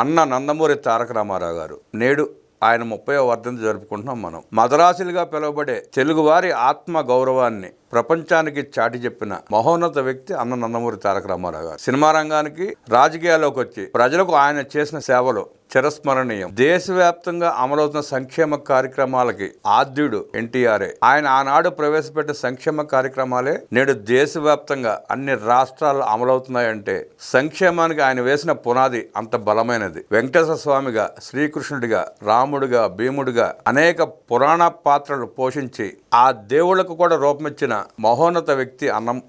అన్న నందమూరి తారక రామారావు గారు నేడు ఆయన 30వ వర్ధంతి జరుపుకుంటున్నాం. మనం మదరాసులుగా పిలువబడే తెలుగువారి ఆత్మ గౌరవాన్ని ప్రపంచానికి చాటి చెప్పిన మహోన్నత వ్యక్తి అన్న నందమూరి తారక రామారావు గారు. సినిమా రంగానికి రాజకీయాల్లోకి వచ్చి ప్రజలకు ఆయన చేసిన సేవలు చిరస్మరణీయం. దేశవ్యాప్తంగా అమలవుతున్న సంక్షేమ కార్యక్రమాలకి ఆద్యుడు ఎన్టీఆర్ఏ. ఆయన ఆనాడు ప్రవేశపెట్టిన సంక్షేమ కార్యక్రమాలే నేడు దేశవ్యాప్తంగా అన్ని రాష్ట్రాల్లో అమలవుతున్నాయంటే సంక్షేమానికి ఆయన వేసిన పునాది అంత బలమైనది. వెంకటేశ్వర స్వామిగా, శ్రీకృష్ణుడిగా, రాముడిగా, భీముడిగా అనేక పురాణ పాత్రలు పోషించి ఆ దేవుళ్లకు కూడా రూపమిచ్చిన మహోన్నత వ్యక్తి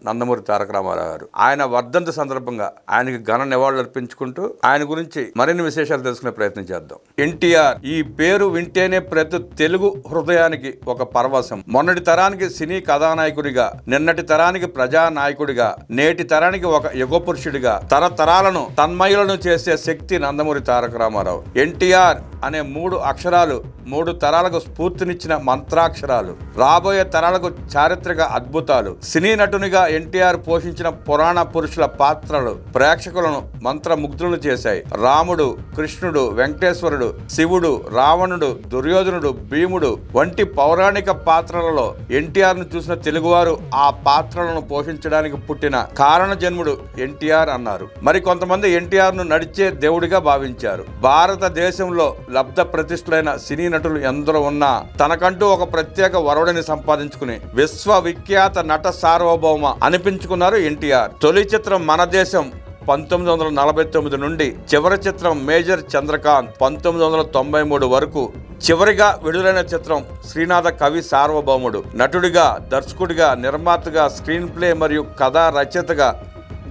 నందమూరి తారక రామారావు గారు. ఆయన వర్ధంతి సందర్భంగా ఆయనకి ఘన నివాళులు అర్పించుకుంటూ ఆయన గురించి మరిన్ని విశేషాలు తెలుసుకునే ప్రయత్నం చేద్దాం. ఎన్టీఆర్ ఈ పేరు వింటేనే ప్రతి తెలుగు హృదయానికి ఒక పరవశం. మొన్నటి తరానికి సినీ కథానాయకుడిగా, నిన్నటి తరానికి ప్రజానాయకుడిగా, నేటి తరానికి ఒక యుగ పురుషుడిగా తరతరాలను తన్మయులను చేసే శక్తి నందమూరి తారక రామారావు. ఎన్టీఆర్ అనే 3 అక్షరాలు 3 తరాలకు స్ఫూర్తినిచ్చిన మంత్రాక్షరాలు, రాబోయే తరాలకు చారిత్రక అద్భుతాలు. సినీ నటునిగా ఎన్టీఆర్ పోషించిన పురాణ పురుషుల పాత్రలు ప్రేక్షకులను మంత్రముగ్ధులను చేశాయి. రాముడు, కృష్ణుడు, వెంకటేశ్వరుడు, శివుడు, రావణుడు, దుర్యోధనుడు, భీముడు వంటి పౌరాణిక పాత్రలలో ఎన్టీఆర్ ను చూసిన తెలుగువారు ఆ పాత్రలను పోషించడానికి పుట్టిన కారణ జన్ముడు ఎన్టీఆర్ అన్నారు. మరి కొంతమంది ఎన్టీఆర్ ను నడిచే దేవుడిగా భావించారు. భారతదేశంలో లబ్ధ ప్రతిష్ఠులైన సినీ నటులు ఎందరో ఉన్నా తనకంటూ ఒక ప్రత్యేక వరుడిని సంపాదించుకుని విశ్వవిఖ్యాత నట సార్వభౌమ అనిపించుకున్నారు ఎన్టీఆర్. తొలి చిత్రం మన దేశం 1949 నుండి చివరి చిత్రం మేజర్ చంద్రకాంత్ 1993 వరకు, చివరిగా విడుదలైన చిత్రం శ్రీనాథ కవి సార్వభౌముడు. నటుడిగా, దర్శకుడిగా, నిర్మాతగా, స్క్రీన్ ప్లే మరియు కథా రచయితగా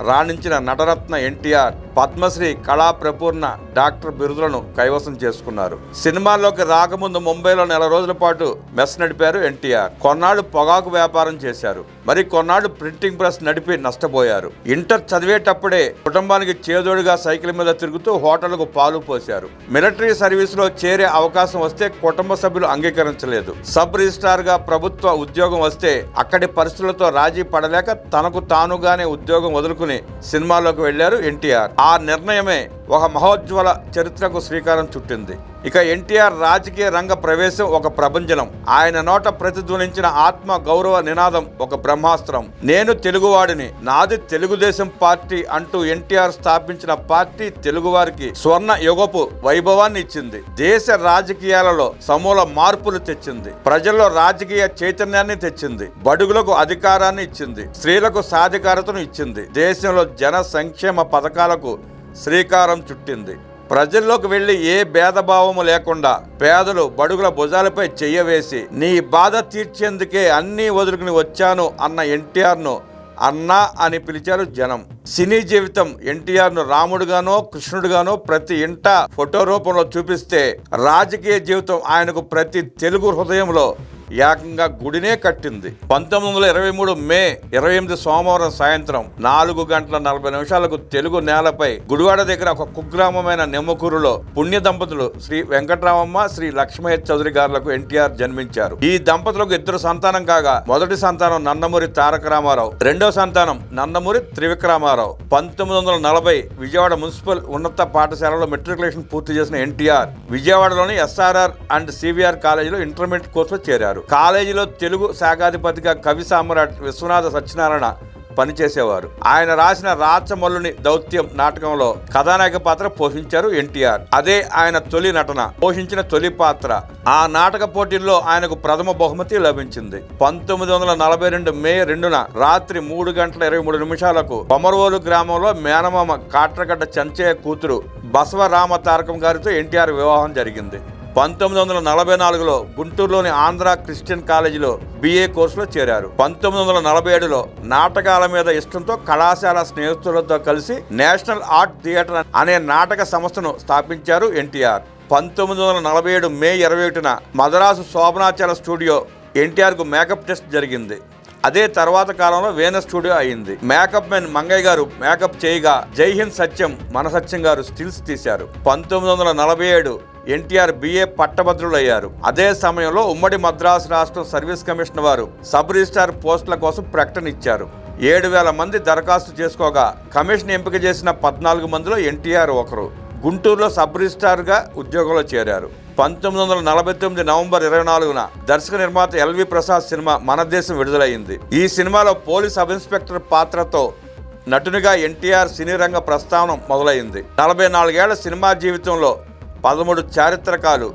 రాణించిన నటరత్న ఎన్టీఆర్ పద్మశ్రీ, కళా ప్రపూర్ణ, డాక్టర్ బిరుదులను కైవసం చేసుకున్నారు. సినిమాల్లోకి రాకముందు ముంబైలో 4 రోజుల పాటు మెస్ నడిపారు ఎన్టీఆర్. కొన్నాళ్లు పొగాకు వ్యాపారం చేశారు. మరి కొన్నాళ్లు ప్రింటింగ్ ప్రెస్ నడిపి నష్టపోయారు. ఇంటర్ చదివేటప్పుడే కుటుంబానికి చేదోడుగా సైకిల్ మీద తిరుగుతూ హోటళ్లకు పాలు పోశారు. మిలిటరీ సర్వీసులో చేరే అవకాశం వస్తే కుటుంబ సభ్యులు అంగీకరించలేదు. సబ్ రిజిస్ట్రార్ గా ప్రభుత్వ ఉద్యోగం వస్తే అక్కడి పరిస్థితులతో రాజీ పడలేక తనకు తానుగానే ఉద్యోగం వదులుకుని సినిమాల్లోకి వెళ్లారు ఎన్టీఆర్. ఆ నిర్ణయమే ఒక మహోజ్వల చరిత్రకు శ్రీకారం చుట్టింది. ఇక ఎన్టీఆర్ రాజకీయ రంగ ప్రవేశం ఒక ప్రభంజనం. ఆయన నోట ప్రతిధ్వనించిన ఆత్మ గౌరవ నినాదం ఒక బ్రహ్మాస్త్రం. నేను తెలుగువాడిని, నాది తెలుగుదేశం పార్టీ అంటూ ఎన్టీఆర్ స్థాపించిన పార్టీ తెలుగువారికి స్వర్ణ యుగపు వైభవాన్ని ఇచ్చింది. దేశ రాజకీయాలలో సమూల మార్పులు తెచ్చింది. ప్రజల్లో రాజకీయ చైతన్యాన్ని తెచ్చింది. బడుగులకు అధికారాన్ని ఇచ్చింది. స్త్రీలకు సాధికారతను ఇచ్చింది. దేశంలో జన సంక్షేమ పథకాలకు శ్రీకారం చుట్టింది. ప్రజల్లోకి వెళ్లి ఏ భేదభావము లేకుండా పేదలు, బడుగుల భుజాలపై చెయ్యవేసి నీ బాధ తీర్చేందుకే అన్నీ వదులుకుని వచ్చాను అన్న ఎన్టీఆర్ను అన్నా అని పిలిచారు జనం. సినీ జీవితం ఎన్టీఆర్ను రాముడుగానో, కృష్ణుడుగానో ప్రతి ఇంట ఫోటో రూపంలో చూపిస్తే, రాజకీయ జీవితం ఆయనకు ప్రతి తెలుగు హృదయంలో ఏకంగా గుడినే కట్టింది. 1923 మే 28 సోమవారం సాయంత్రం 4:40 తెలుగు నేలపై గుడివాడ దగ్గర ఒక కుగ్రామమైన నిమ్మకూరులో పుణ్య దంపతులు శ్రీ వెంకటరామమ్మ, శ్రీ లక్ష్మయ్య చౌదరి గారులకు ఎన్టీఆర్ జన్మించారు. ఈ దంపతులకు 2 సంతానం కాగా మొదటి సంతానం నందమూరి తారక రామారావు, రెండో సంతానం నందమూరి త్రివిక్రమారావు. 1940 విజయవాడ మున్సిపల్ ఉన్నత పాఠశాలలో మెట్రికులేషన్ పూర్తి చేసిన ఎన్టీఆర్ విజయవాడలోని ఎస్ఆర్ఆర్ అండ్ సివిఆర్ కాలేజీలో ఇంటర్మీడియట్ కోర్సులో చేరారు. కాలేజీలో తెలుగు శాఖాధిపతిగా కవి సామ్రాట్ విశ్వనాథ సత్యనారాయణ పనిచేసేవారు. ఆయన రాసిన రాచమల్లుని దౌత్యం నాటకంలో కథానాయక పాత్ర పోషించారు ఎన్టీఆర్. అదే ఆయన తొలి నటన, పోషించిన తొలి పాత్ర. ఆ నాటక పోటీల్లో ఆయనకు ప్రథమ బహుమతి లభించింది. 1942 మే 2న రాత్రి 3:23 కొమరవోలు గ్రామంలో మేనమామ కాట్రగడ్డ చెంచయ్య కూతురు బసవరామ తారకం గారితో ఎన్టీఆర్ వివాహం జరిగింది. 1944లో గుంటూరులోని ఆంధ్ర క్రిస్టియన్ కాలేజీలో BA కోర్సులో చేరారు. 1947లో నాటకాల మీద ఇష్టంతో కళాశాల స్నేహితులతో కలిసి నేషనల్ ఆర్ట్ థియేటర్ అనే నాటక సంస్థను స్థాపించారు ఎన్టీఆర్. 1947 మే 21న మదరాసు శోభనాచల స్టూడియో ఎన్టీఆర్కు మేకప్ టెస్ట్ జరిగింది. అదే తర్వాత కాలంలో వేన స్టూడియో అయింది. Makeup men Mangaiah garu makeup చేయగా జై హింద్ సత్యం, మన సత్యం గారు స్టిల్స్ తీశారు. 1947 ఎన్టీఆర్ BA పట్టభద్రులయ్యారు. అదే సమయంలో ఉమ్మడి మద్రాసు రాష్ట్రం సర్వీస్ కమిషన్ వారు సబ్ రిజిస్ట్రార్ పోస్టుల కోసం ప్రకటన ఇచ్చారు. 7,000 మంది దరఖాస్తు చేసుకోగా కమిషన్ ఎంపిక చేసిన 14 మందిలో ఎన్టీఆర్ ఒకరు. గుంటూరులో సబ్ రిజిస్ట్రార్గా ఉద్యోగంలో చేరారు. 1949 నవంబర్ 24న దర్శక నిర్మాత ఎల్వి ప్రసాద్ సినిమా మన దేశం విడుదలైంది. ఈ సినిమాలో పోలీస్ సబ్ ఇన్స్పెక్టర్ పాత్రతో నటునిగా ఎన్టీఆర్ సినీ రంగ ప్రస్థానం మొదలైంది. 44 ఏళ్ల సినిమా జీవితంలో 13 చారిత్రకాలు,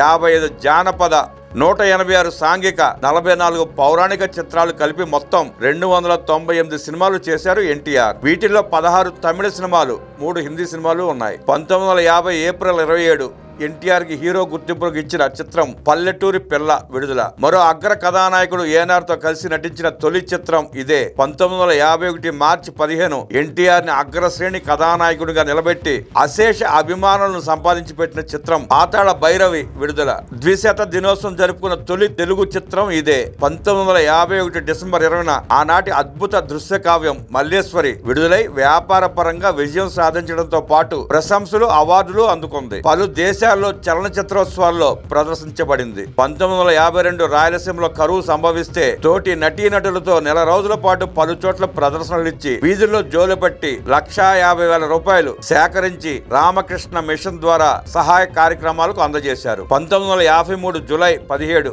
55 జానపద, 186 సాంఘిక, 44 పౌరాణిక చిత్రాలు కలిపి మొత్తం 298 సినిమాలు చేశారు ఎన్టీఆర్. వీటిల్లో 16 తమిళ సినిమాలు, 3 హిందీ సినిమాలు ఉన్నాయి. 1950 ఏప్రిల్ 27 ఎన్టీఆర్కి హీరో గుర్తింపులకు ఇచ్చిన చిత్రం పల్లెటూరి పిల్ల విడుదల. మరో అగ్ర కథానాయకుడు ఏఎన్ఆర్తో కలిసి నటించిన తొలి చిత్రం ఇదే. 1951 మార్చి 15 ఎన్టీఆర్ని అగ్రశ్రేణి కథానాయకుడిగా నిలబెట్టి అశేష అభిమానులను సంపాదించి పెట్టిన చిత్రం పాతాళ భైరవి విడుదల. ద్విశత దినోత్సవం జరుపుకున్న తొలి తెలుగు చిత్రం ఇదే. 1951 డిసెంబర్ 20న ఆనాటి అద్భుత దృశ్య కావ్యం మల్లేశ్వరి విడుదలై వ్యాపార పరంగా విజయం సాధించడంతో పాటు ప్రశంసలు, అవార్డులు అందుకుంది. పలు దేశాల్లో చలనచిత్రోత్సవాల్లో ప్రదర్శించబడింది. 1952 రాయలసీమలో కరువు సంభవిస్తే తోటి నటీనటులతో నెల రోజుల పాటు పలు చోట్ల ప్రదర్శనలిచ్చి వీధుల్లో జోలుపట్టి ₹150,000 సేకరించి రామకృష్ణ మిషన్ ద్వారా సహాయ కార్యక్రమాలకు అందజేశారు. 1953 జూలై 17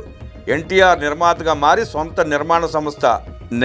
ఎన్టీఆర్ నిర్మాతగా మారి సొంత నిర్మాణ సంస్థ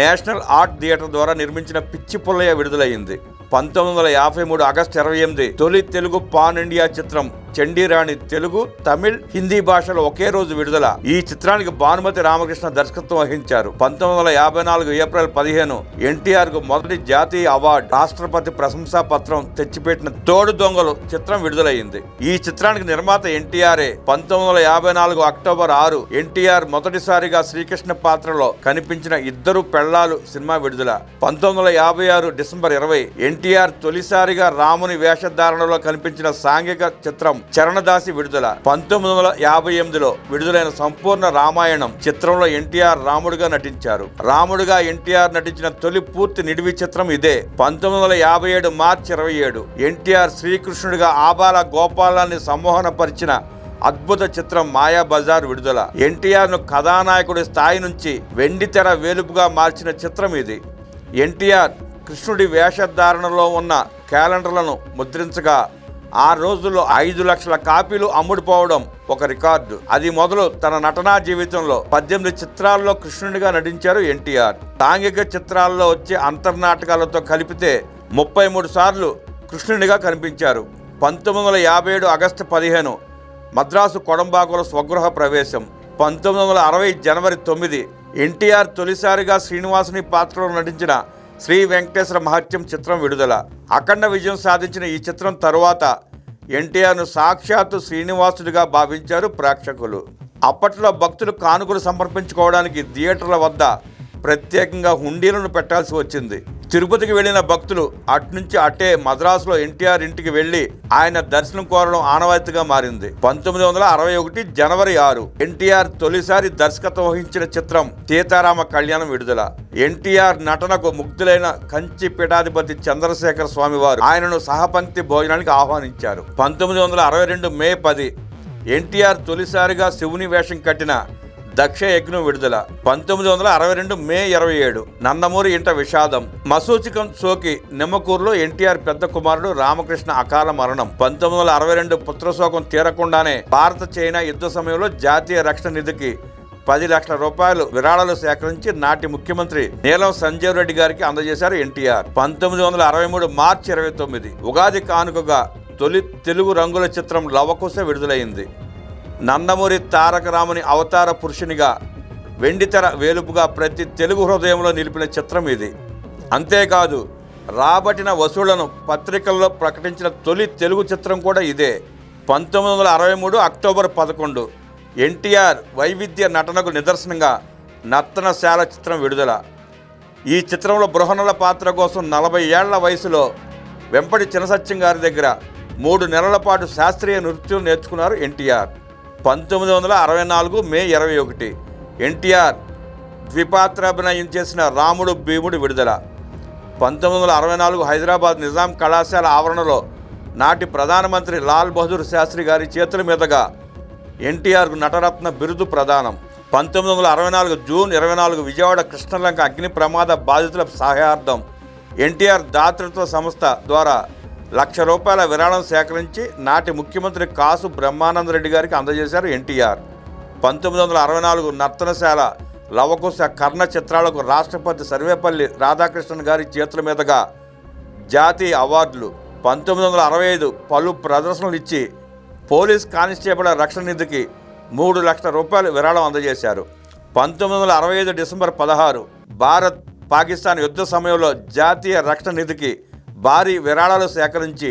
నేషనల్ ఆర్ట్ థియేటర్ ద్వారా నిర్మించిన పిచ్చి పుల్లయ్య విడుదలయ్యింది. 1953 ఆగస్టు 28 తొలి తెలుగు పాన్ ఇండియా చిత్రం చండీరాణి తెలుగు, తమిళ్, హిందీ భాషలో ఒకే రోజు విడుదల. ఈ చిత్రానికి భానుమతి రామకృష్ణ దర్శకత్వం వహించారు. 1954 ఏప్రిల్ 15 ఎన్టీఆర్ కు మొదటి జాతీయ అవార్డు, రాష్ట్రపతి ప్రశంసా పత్రం తెచ్చిపెట్టిన తోడు దొంగలు చిత్రం విడుదలయ్యింది. ఈ చిత్రానికి నిర్మాత ఎన్టీఆర్ఏ. 1954 అక్టోబర్ 6 ఎన్టీఆర్ మొదటిసారిగా శ్రీకృష్ణ పాత్రలో కనిపించిన ఇద్దరు పెళ్లాలు సినిమా విడుదల. 1956 డిసెంబర్ 20 ఎన్టీఆర్ తొలిసారిగా రాముని వేషధారణలో కనిపించిన సాంఘిక చిత్రం చరణదాసి విడుదల. 1958లో విడుదలైన సంపూర్ణ రామాయణం చిత్రంలో ఎన్టీఆర్ రాముడిగా నటించారు. రాముడిగా ఎన్టీఆర్ నటించిన తొలి పూర్తి నిడివి చిత్రం ఇదే. 1957 మార్చి 27 ఎన్టీఆర్ శ్రీకృష్ణుడిగా ఆబాల గోపాలాన్ని సంమోహనపరిచిన అద్భుత చిత్రం మాయాబజార్ విడుదల. ఎన్టీఆర్ ను కథానాయకుడి స్థాయి నుంచి వెండితెర వేలుపుగా మార్చిన చిత్రం ఇది. ఎన్టీఆర్ కృష్ణుడి వేషధారణలో ఉన్న క్యాలెండర్లను ముద్రించగా ఆ రోజుల్లో 5 లక్షల కాపీలు అమ్ముడుపోవడం ఒక రికార్డు. అది మొదలు తన నటనా జీవితంలో 18 చిత్రాల్లో కృష్ణుడిగా నటించారు ఎన్టీఆర్. సాంఘిక చిత్రాల్లో వచ్చే అంతర్నాటకాలతో కలిపితే 33 సార్లు కృష్ణుడిగా కనిపించారు. 1957 ఆగస్టు 15 మద్రాసు కొడంబాకుల స్వగృహ ప్రవేశం. 1960 జనవరి 9 ఎన్టీఆర్ తొలిసారిగా శ్రీనివాసుని పాత్రలో నటించిన శ్రీ వెంకటేశ్వర మహత్యం చిత్రం విడుదల. అఖండ విజయం సాధించిన ఈ చిత్రం తరువాత ఎన్టీఆర్ను సాక్షాత్తు శ్రీనివాసుడిగా భావించారు ప్రేక్షకులు. అప్పట్లో భక్తులు కానుకలు సమర్పించుకోవడానికి థియేటర్ల వద్ద ప్రత్యేకంగా హుండీలను పెట్టాల్సి వచ్చింది. తిరుపతికి వెళ్లిన భక్తులు అట్నుంచి అట్టే మద్రాసులో ఎన్టీఆర్ ఇంటికి వెళ్లి ఆయన దర్శనం కోరడం ఆనవాయితీగా మారింది. 1961 జనవరి 6 ఎన్టీఆర్ తొలిసారి దర్శకత్వం వహించిన చిత్రం సీతారామ కళ్యాణం విడుదల. ఎన్టీఆర్ నటనకు ముగ్ధులైన కంచి పీఠాధిపతి చంద్రశేఖర స్వామి వారు ఆయనను సహపంక్తి భోజనానికి ఆహ్వానించారు. 1962 మే 10 ఎన్టీఆర్ తొలిసారిగా శివుని వేషం కట్టిన దక్ష యజ్ఞం విడుదల. 1962 మే 27 నందమూరి ఇంట విషాదం. మసూచికం సోకి నిమ్మకూరులో ఎన్టీఆర్ పెద్ద కుమారుడు రామకృష్ణ అకాల మరణం. 1962 పుత్రశోకం తీరకుండానే భారత చైనా యుద్ధ సమయంలో జాతీయ రక్షణ నిధికి 10 లక్షల రూపాయలు విరాళాలు సేకరించి నాటి ముఖ్యమంత్రి నీలం సంజీవ్ రెడ్డి గారికి అందజేశారు ఎన్టీఆర్. 1963 మార్చి 29 ఉగాది కానుకగా తొలి తెలుగు రంగుల చిత్రం లవకుశ విడుదలైంది. నందమూరి తారక రాముని అవతార పురుషునిగా వెండితెర వేలుపుగా ప్రతి తెలుగు హృదయంలో నిలిపిన చిత్రం ఇది. అంతేకాదు రాబట్టిన వసూళ్లను పత్రికల్లో ప్రకటించిన తొలి తెలుగు చిత్రం కూడా ఇదే. 1963 అక్టోబర్ 11 ఎన్టీఆర్ వైవిధ్య నటనకు నిదర్శనంగా నర్తనశాల చిత్రం విడుదల. ఈ చిత్రంలో బృహణుల పాత్ర కోసం 40 ఏళ్ల వయసులో వెంపటి చినసత్యం గారి దగ్గర 3 నెలల పాటు శాస్త్రీయ నృత్యం నేర్చుకున్నారు ఎన్టీఆర్. 1964 మే 21 ఎన్టీఆర్ ద్విపాత్రాభినయం చేసిన రాముడు భీముడు విడుదల. 1964 హైదరాబాద్ నిజాం కళాశాల ఆవరణలో నాటి ప్రధానమంత్రి లాల్ బహదూర్ శాస్త్రి గారి చేతుల మీదుగా ఎన్టీఆర్కు నటరత్న బిరుదు ప్రదానం. 1964 జూన్ 24 విజయవాడ కృష్ణలంక అగ్ని ప్రమాద బాధితుల సహాయార్థం ఎన్టీఆర్ దాతృత్వ సంస్థ ద్వారా రూపాయల విరాళం సేకరించి నాటి ముఖ్యమంత్రి కాసు బ్రహ్మానందరెడ్డి గారికి అందజేశారు ఎన్టీఆర్. 1964 నర్తనశాల, లవకుశ, కర్ణ చిత్రాలకు రాష్ట్రపతి సర్వేపల్లి రాధాకృష్ణన్ గారి చేతుల మీదుగా జాతీయ అవార్డులు, 1965 పలు ప్రదర్శనలు ఇచ్చి పోలీస్ కానిస్టేబుల్ రక్షణ నిధికి 3 లక్షల రూపాయలు విరాళం అందజేశారు. 1965 డిసెంబర్ 16 భారత్ పాకిస్తాన్ యుద్ధ సమయంలో జాతీయ రక్షణ నిధికి భారీ విరాళాలు సేకరించి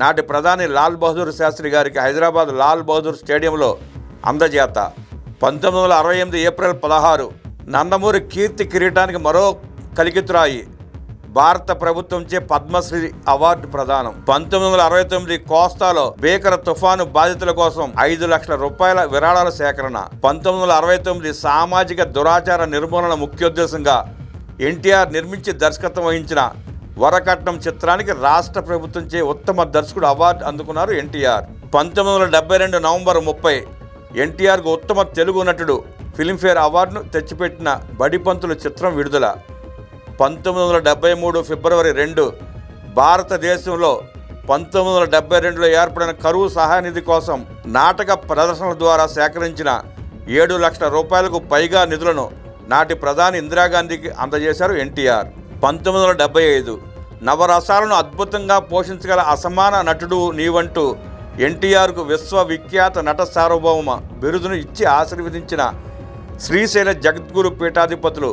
నాటి ప్రధాని లాల్ బహదూర్ శాస్త్రి గారికి హైదరాబాద్ లాల్ బహదూర్ స్టేడియంలో అందజేత. 1968 ఏప్రిల్ 16 నందమూరి కీర్తి కిరీటానికి మరో కలికితురాయి, భారత ప్రభుత్వంచే పద్మశ్రీ అవార్డు ప్రదానం. 1969 కోస్తాలో భీకర తుఫాను బాధితుల కోసం 5 లక్షల రూపాయల విరాళాల సేకరణ. 1969 సామాజిక దురాచార నిర్మూలన ముఖ్యోద్దేశంగా ఎన్టీఆర్ నిర్మించి దర్శకత్వం వహించిన వరకట్నం చిత్రానికి రాష్ట్ర ప్రభుత్వంచే ఉత్తమ దర్శకుడు అవార్డు అందుకున్నారు ఎన్టీఆర్. 1972 నవంబర్ 30 ఎన్టీఆర్కు ఉత్తమ తెలుగు నటుడు ఫిలింఫేర్ అవార్డును తెచ్చిపెట్టిన బడిపంతులు చిత్రం విడుదల. 1973 ఫిబ్రవరి 2 భారతదేశంలో 1972లో ఏర్పడిన కరువు సహాయ నిధి కోసం నాటక ప్రదర్శనల ద్వారా సేకరించిన 7 లక్షల రూపాయలకు పైగా నిధులను నాటి ప్రధాని ఇందిరాగాంధీకి అందజేశారు ఎన్టీఆర్. 1975 నవరసాలను అద్భుతంగా పోషించగల అసమాన నటుడు నీవంటూ ఎన్టీఆర్కు విశ్వవిఖ్యాత నట సార్వభౌమ బిరుదును ఇచ్చి ఆశీర్వదించిన శ్రీశైల జగద్గురు పీఠాధిపతులు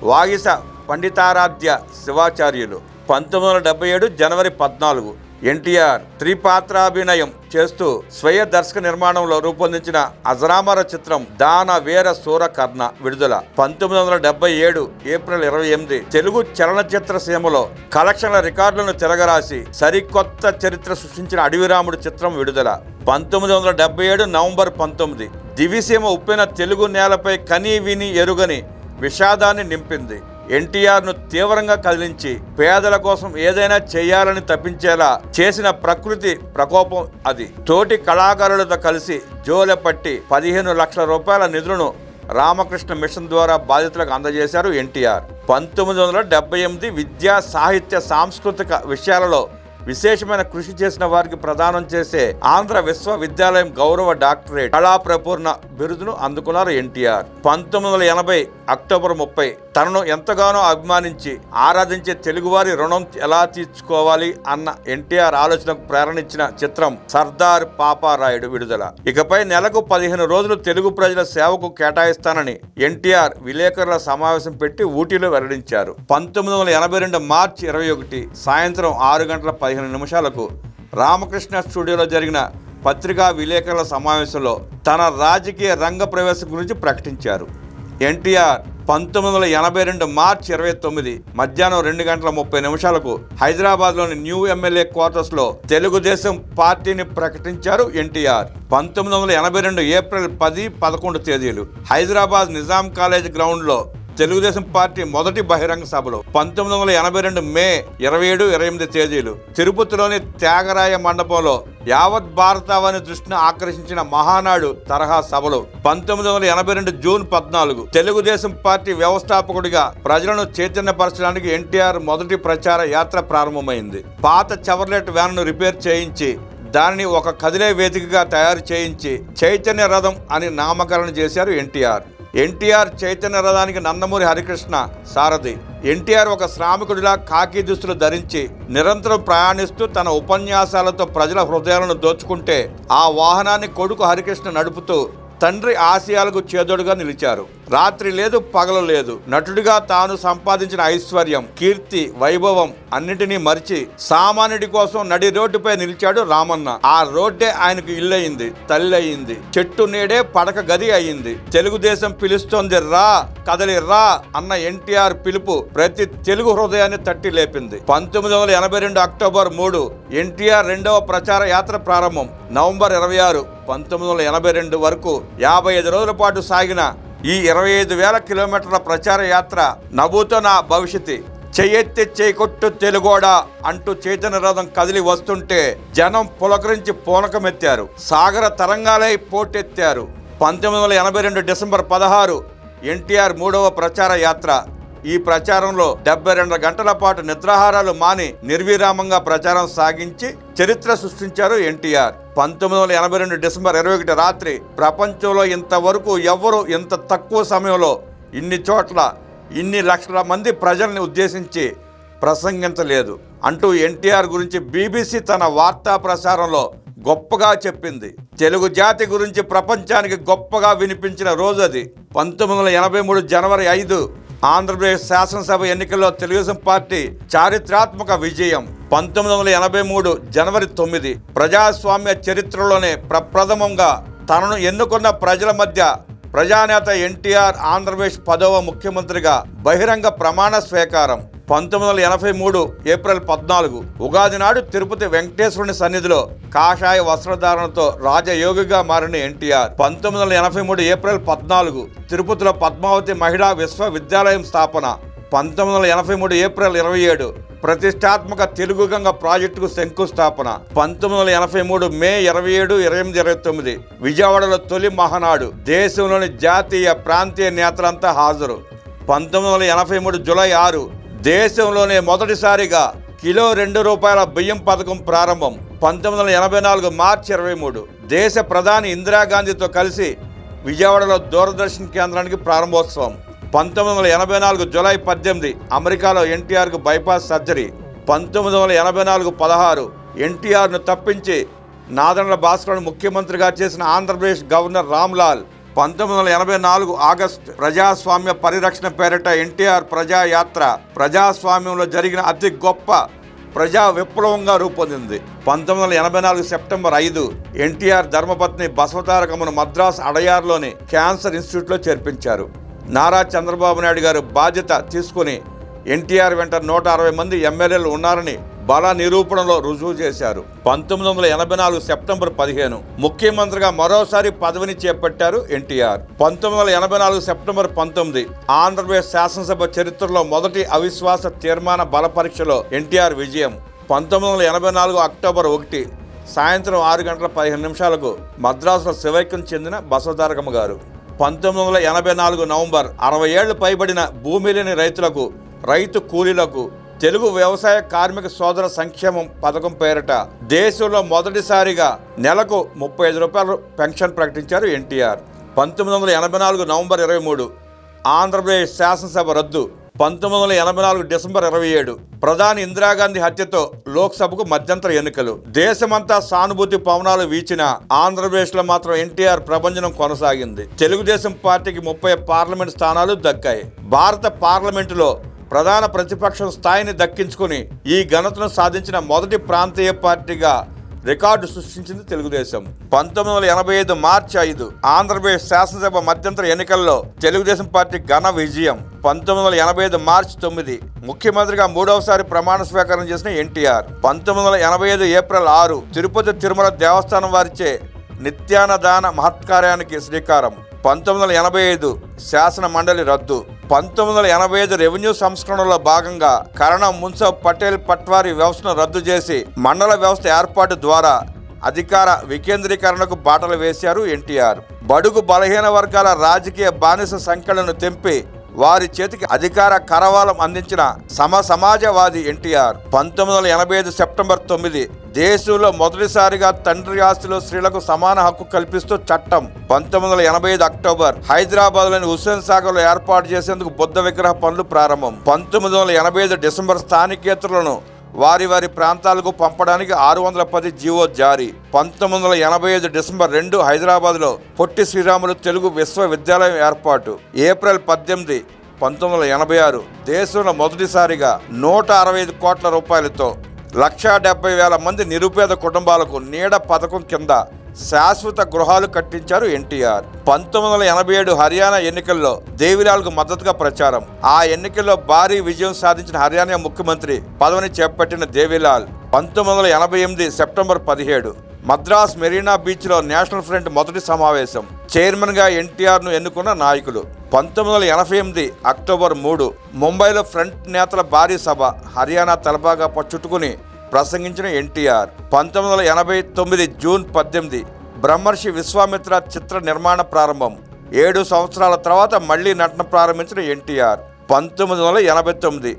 వాగీశ పండితారాధ్య శివాచార్యులు. 1977 జనవరి 14 ఎన్టీఆర్ త్రిపాత్రాభినయం చేస్తూ స్వయ దర్శక నిర్మాణంలో రూపొందించిన అజరామర చిత్రం దాన వీర శూర కర్ణ విడుదల. 1977 ఏప్రిల్ 28 తెలుగు చలనచిత్ర సీమలో కలెక్షన్ల రికార్డులను తిరగరాసి సరికొత్త చరిత్ర సృష్టించిన అడవిరాముడు చిత్రం విడుదల. 1977 నవంబర్ 19 దివిసీమ ఉప్పెన తెలుగు నేలపై కనీ విని ఎరుగని విషాదాన్ని నింపింది. ఎన్టీఆర్ను తీవ్రంగా కదిలించి పేదల కోసం ఏదైనా చేయాలని తప్పించేలా చేసిన ప్రకృతి ప్రకోపం అది. తోటి కళాకారులతో కలిసి జోలెపట్టి 15 లక్షల రూపాయల నిధులను రామకృష్ణ మిషన్ ద్వారా బాధితులకు అందజేశారు ఎన్టీఆర్. 1978 విద్యా, సాహిత్య, సాంస్కృతిక విషయాలలో విశేషమైన కృషి చేసిన వారికి ప్రదానం చేసే ఆంధ్ర విశ్వవిద్యాలయం గౌరవ డాక్టరేట్ కళాప్రపూర్ణ బిరుదును అందుకున్నారు ఎన్టీఆర్. 1980 అక్టోబర్ 30 తనను ఎంతగానో అభిమానించి ఆరాధించే తెలుగువారి రుణం ఎలా తీర్చుకోవాలి అన్న ఎన్టీఆర్ ఆలోచనకు ప్రేరణించిన చిత్రం సర్దార్ పాపారాయుడు విడుదల. ఇకపై నెలకు 15 రోజులు తెలుగు ప్రజల సేవకు కేటాయిస్తానని ఎన్టీఆర్ విలేకరుల సమావేశం పెట్టి ఊటీలో వెల్లడించారు. 1982 మార్చి 21 సాయంత్రం 6:15 రామకృష్ణ స్టూడియోలో జరిగిన పత్రికా విలేకరుల సమావేశంలో తన రాజకీయ రంగ ప్రవేశం గురించి ప్రకటించారు. ఎన్టీఆర్ 1982 మార్చి 29 మధ్యాహ్నం 2:30 హైదరాబాద్లోని న్యూ ఎమ్మెల్యే క్వార్టర్స్లో తెలుగుదేశం పార్టీని ప్రకటించారు ఎన్టీఆర్. 1982 ఏప్రిల్ 10, 11 తేదీలు హైదరాబాద్ నిజాం కాలేజ్ గ్రౌండ్లో తెలుగుదేశం పార్టీ మొదటి బహిరంగ సభలో. 1982 మే 27, 28 తేదీలు తిరుపతిలోని త్యాగరాయ మండపంలో యావత్ భారతావని దృష్టిని ఆకర్షించిన మహానాడు తరహా సభలు. 1982 జూన్ 14 తెలుగుదేశం పార్టీ వ్యవస్థాపకుడిగా ప్రజలను చైతన్యపరచడానికి ఎన్టీఆర్ మొదటి ప్రచార యాత్ర ప్రారంభమైంది. పాత చెవర్లెట్ వ్యాన్ను రిపేర్ చేయించి దానిని ఒక కదిలే వేదికగా తయారు చేయించి చైతన్య రథం అని నామకరణం చేశారు ఎన్టీఆర్. ఎన్టీఆర్ చైతన్య రథానికి నందమూరి హరికృష్ణ సారథి. ఎన్టీఆర్ ఒక శ్రామికుడిలా కాకి దుస్తులు ధరించి నిరంతరం ప్రయాణిస్తూ తన ఉపన్యాసాలతో ప్రజల హృదయాలను దోచుకుంటే ఆ వాహనాన్ని కొడుకు హరికృష్ణ నడుపుతూ తండ్రి ఆశయాలకు చేదోడుగా నిలిచారు. రాత్రి లేదు, పగలు లేదు. నటుడిగా తాను సంపాదించిన ఐశ్వర్యం, కీర్తి, వైభవం అన్నిటినీ మరిచి సామాన్యుడి కోసం నడి రోడ్డుపై నిలిచాడు రామన్న. ఆ రోడ్డే ఆయనకు ఇల్లయింది, తల్లి అయింది, చెట్టు నీడే పడక గది అయింది. తెలుగుదేశం పిలుస్తోంది రా, కదలి రా అన్న ఎన్టీఆర్ పిలుపు ప్రతి తెలుగు హృదయాన్ని తట్టి లేపింది. 1982 అక్టోబర్ 3 ఎన్టీఆర్ రెండవ ప్రచార యాత్ర ప్రారంభం. నవంబర్ 26, 1982 వరకు 55 రోజుల పాటు సాగిన ఈ 25,000 కిలోమీటర్ల ప్రచార యాత్ర నవ్వుతో నా భవిష్యత్తు, చెయ్యెత్తి చేకొట్టు తెలుగోడా అంటూ చైతన్య రథం కదిలి వస్తుంటే జనం పులకరించి పూనకమెత్తారు, సాగర తరంగాలై పోటెత్తారు. 1982 డిసెంబర్ 16 ఎన్టీఆర్ మూడవ ప్రచార యాత్ర ఈ ప్రచారంలో 72 గంటల పాటు నిద్రాహారాలు మాని నిర్విరామంగా ప్రచారం సాగించి చరిత్ర సృష్టించారు ఎన్టీఆర్. 1982 డిసెంబర్ 21 రాత్రి ప్రపంచంలో ఇంతవరకు ఎవరు ఇంత తక్కువ సమయంలో ఇన్ని చోట్ల ఇన్ని లక్షల మంది ప్రజల్ని ఉద్దేశించి ప్రసంగించలేదు అంటూ ఎన్టీఆర్ గురించి BBC తన వార్తా ప్రసారంలో గొప్పగా చెప్పింది. తెలుగు జాతి గురించి ప్రపంచానికి గొప్పగా వినిపించిన రోజు అది. 1983 జనవరి 5 ఆంధ్రప్రదేశ్ శాసనసభ ఎన్నికల్లో తెలుగుదేశం పార్టీ చారిత్రాత్మక విజయం. 1983 జనవరి 9 ప్రజాస్వామ్య చరిత్రలోనే ప్రప్రథమంగా తనను ఎన్నుకున్న ప్రజల మధ్య ప్రజానేత ఎన్టీఆర్ ఆంధ్రప్రదేశ్ 10వ ముఖ్యమంత్రిగా బహిరంగ ప్రమాణ స్వీకారం. 1983 ఏప్రిల్ 14 ఉగాది నాడు తిరుపతి వెంకటేశ్వరుని సన్నిధిలో కాషాయ వస్త్రధారణతో రాజయోగిగా మారిన ఎన్టీఆర్ 1983 ఏప్రిల్ 14 తిరుపతిలో పద్మావతి మహిళా విశ్వవిద్యాలయం స్థాపన. 1983 ఏప్రిల్ 27 ప్రతిష్టాత్మక తెలుగు గంగ ప్రాజెక్టుకు శంకుస్థాపన. 1983 మే 27, 28, 29 విజయవాడలో తొలి మహానాడు. దేశంలోని జాతీయ ప్రాంతీయ నేతలంతా హాజరు. 1983 జూలై 6 దేశంలోనే మొదటిసారిగా కిలో ₹2 బియ్యం పథకం ప్రారంభం. 1984 మార్చి 23 దేశ ప్రధాని ఇందిరాగాంధీతో కలిసి విజయవాడలో దూరదర్శన్ కేంద్రానికి ప్రారంభోత్సవం. 1984 జూలై 18 అమెరికాలో ఎన్టీఆర్కు బైపాస్ సర్జరీ. 1984 16 ఎన్టీఆర్ను తప్పించి నాదెండ్ల భాస్కర్ను ముఖ్యమంత్రిగా చేసిన ఆంధ్రప్రదేశ్ గవర్నర్ రామ్లాల్. 1984 ఆగస్టు ప్రజాస్వామ్య పరిరక్షణ పేరిట ఎన్టీఆర్ ప్రజాయాత్ర ప్రజాస్వామ్యంలో జరిగిన అతి గొప్ప ప్రజా విప్లవంగా రూపొందింది. 1984 సెప్టెంబర్ 5 ఎన్టీఆర్ ధర్మపత్ని బసవతారకమ్మను మద్రాస్ అడయార్లోని క్యాన్సర్ ఇన్స్టిట్యూట్లో చేర్పించారు. నారా చంద్రబాబు నాయుడు గారు బాధ్యత తీసుకుని ఎన్టీఆర్ వెంట 160 మంది ఎమ్మెల్యేలు ఉన్నారని బల నిరూపణలో రుజువు చేశారు. 1984 సెప్టెంబర్ 15 ముఖ్యమంత్రిగా మరోసారి పదవిని చేపట్టారు ఎన్టీఆర్. 1984 సెప్టెంబర్ 19 ఆంధ్రప్రదేశ్ శాసనసభ చరిత్రలో మొదటి అవిశ్వాస తీర్మాన బల పరీక్షలో ఎన్టీఆర్ విజయం. 1984 అక్టోబర్ 1 సాయంత్రం 6:15 మద్రాసులో శివైక్యం చెందిన బసవతారకమ్మ గారు. 1984 నవంబర్ 60 ఏళ్లు పైబడిన భూమి లేని రైతులకు, రైతు కూలీలకు తెలుగు వ్యవసాయ కార్మిక సోదర సంక్షేమం పథకం పేరిట దేశంలో మొదటిసారిగా నెలకు ₹35 పెన్షన్ ప్రకటించారు ఎన్టీఆర్. 1984 నవంబర్ 23 ఆంధ్రప్రదేశ్ శాసనసభ రద్దు. 1984 డిసెంబర్ 27 ప్రధాని ఇందిరాగాంధీ హత్యతో లోక్సభకు మధ్యంతర ఎన్నికలు. దేశమంతా సానుభూతి పవనాలు వీచిన ఆంధ్రప్రదేశ్లో మాత్రం ఎన్టీఆర్ ప్రభంజనం కొనసాగింది. తెలుగుదేశం పార్టీకి 30 పార్లమెంట్ స్థానాలు దక్కాయి. భారత పార్లమెంటులో ప్రధాన ప్రతిపక్షం స్థాయిని దక్కించుకుని ఈ ఘనతను సాధించిన మొదటి ప్రాంతీయ పార్టీగా రికార్డు సృష్టించింది తెలుగుదేశం. 1985 మార్చి 5 ఆంధ్రప్రదేశ్ శాసనసభ మధ్యంతర ఎన్నికల్లో తెలుగుదేశం పార్టీ ఘన విజయం. 1985 మార్చి 9 ముఖ్యమంత్రిగా 3వసారి ప్రమాణ స్వీకారం చేసిన ఎన్టీఆర్. 1985 ఏప్రిల్ 6 తిరుపతి తిరుమల దేవస్థానం వారిచే నిత్యాన్నదాన మహత్కార్యానికి శ్రీకారం. 1985 శాసన మండలి రద్దు. 1985 రెవెన్యూ సంస్కరణలో భాగంగా కరణం మున్సబ్ పటేల్ పట్వారీ వ్యవస్థను రద్దు చేసి మండల వ్యవస్థ ఏర్పాటు ద్వారా అధికార వికేంద్రీకరణకు బాటలు వేశారు ఎన్టీఆర్. బడుగు బలహీన వర్గాల రాజకీయ బానిస సంఖ్యలను తెంపి వారి చేతికి అధికార కరవాలం అందించిన సమాజవాది ఎన్టీఆర్. 1985 సెప్టెంబర్ 9 దేశంలో మొదటిసారిగా తండ్రి ఆస్తిలో స్త్రీలకు సమాన హక్కు కల్పిస్తూ చట్టం. 1985 అక్టోబర్ హైదరాబాద్లోని హుస్సేన్ సాగర్లో ఏర్పాటు చేసేందుకు బుద్ధ విగ్రహ పనులు ప్రారంభం. 1985 డిసెంబర్ స్థానికేతరులను వారి ప్రాంతాలకు పంపడానికి 610 జీవో జారీ. 1985 డిసెంబర్ 2 హైదరాబాద్లో పొట్టి శ్రీరాములు తెలుగు విశ్వవిద్యాలయం ఏర్పాటు. ఏప్రిల్ 18 1986 దేశంలో మొదటిసారిగా 165 కోట్ల రూపాయలతో 170,000 మంది నిరుపేద కుటుంబాలకు నీడ పథకం కింద శాశ్వత గృహాలు కట్టించారు ఎన్టీఆర్. 1987 హర్యానా ఎన్నికల్లో దేవిలాల్కు మద్దతుగా ప్రచారం. ఆ ఎన్నికల్లో భారీ విజయం సాధించిన హర్యానా ముఖ్యమంత్రి పదవిని చేపట్టిన దేవిలాల్. 1988 సెప్టెంబర్ 17 మద్రాస్ మెరీనా బీచ్లో నేషనల్ ఫ్రంట్ మొదటి సమావేశం. చైర్మన్గా ఎన్టీఆర్ను ఎన్నుకున్న నాయకులు. 1988 అక్టోబర్ 3 ముంబైలో ఫ్రంట్ నేతల భారీ సభ. హర్యానా తలపాగా చుట్టుకుని ప్రసంగించిన ఎన్టీఆర్. 1989 జూన్ 18 బ్రహ్మర్షి విశ్వామిత్ర చిత్ర నిర్మాణ ప్రారంభం. 7 సంవత్సరాల తర్వాత మళ్లీ నటన ప్రారంభించిన ఎన్టీఆర్. 1989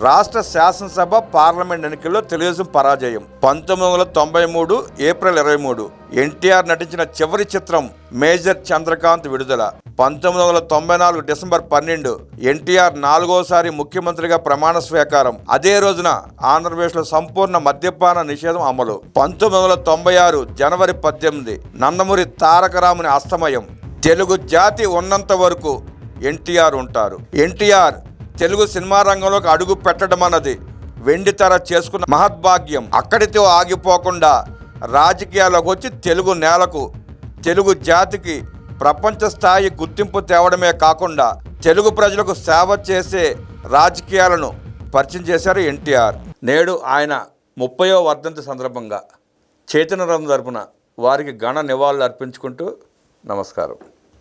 రాష్ట్ర శాసనసభ పార్లమెంట్ ఎన్నికల్లో తెలుగుదేశం పరాజయం. 1993 ఏప్రిల్ 23 ఎన్టీఆర్ నటించిన చివరి చిత్రం మేజర్ చంద్రకాంత్ విడుదల. 1994 డిసెంబర్ 12 ఎన్టీఆర్ 4వసారి ముఖ్యమంత్రిగా ప్రమాణ స్వీకారం. అదే రోజున ఆంధ్రప్రదేశ్లో సంపూర్ణ మద్యపాన నిషేధం అమలు. 1996 జనవరి 18 నందమూరి తారక రాముని అస్తమయం. తెలుగు జాతి ఉన్నంత వరకు ఎన్టీఆర్ ఉంటారు. ఎన్టీఆర్ తెలుగు సినిమా రంగంలోకి అడుగు పెట్టడం అన్నది వెండితెర చేసుకున్న మహద్భాగ్యం. అక్కడితో ఆగిపోకుండా రాజకీయాల్లోకి వచ్చి తెలుగు నేలకు, తెలుగు జాతికి ప్రపంచ స్థాయి గుర్తింపు తేవడమే కాకుండా తెలుగు ప్రజలకు సేవ చేసే రాజకీయాలను పరిచయం చేశారు ఎన్టీఆర్. నేడు ఆయన 30వ వర్ధంతి సందర్భంగా చైతన్య రథం తరపున వారికి ఘన నివాళులు అర్పించుకుంటూ నమస్కారం.